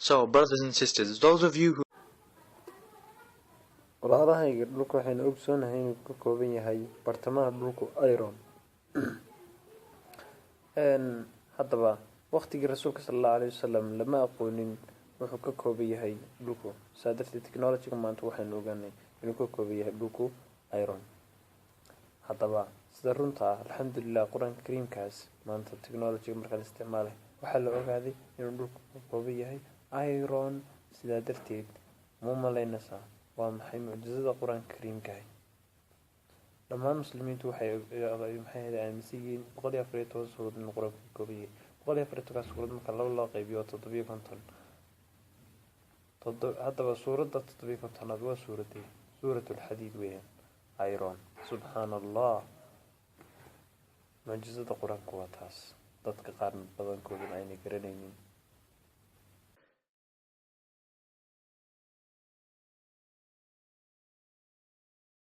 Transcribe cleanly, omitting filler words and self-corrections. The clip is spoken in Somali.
So, brothers and sisters, those of you who walaalahay dhulku waxaynu ogsoonahay inuu ka kooban yahay bartamaha dhulku iron haddaba waqtigii rasuulka sallallahu alayhi wasallam lama aqoonin wuxuu ka kooban yahay dhulku saadartii technology maanta waxaynu ogaanay inuu ka kooban yahay dhulku iron haddaba sida runta alxamdulillah quraanka kariimkaas maanta technology marka la isticmaalo waxa la ogaaday inuu dhulku ka kooban yahay iron sida darteed ma malaynaysaa waa maxay mucjizada quraanka kariimka ah dhammaan muslimiintu waxay aaminsan 114 suurad in quraanka ka kooban yahay 114 suurad marka loo qaybiyo 750 haddaba suuradda 750 waa suuratul xadiid weeyaan iron subhanallah mucjizada quraanka waa taas dadka qaar badan koodin ayna garanaynin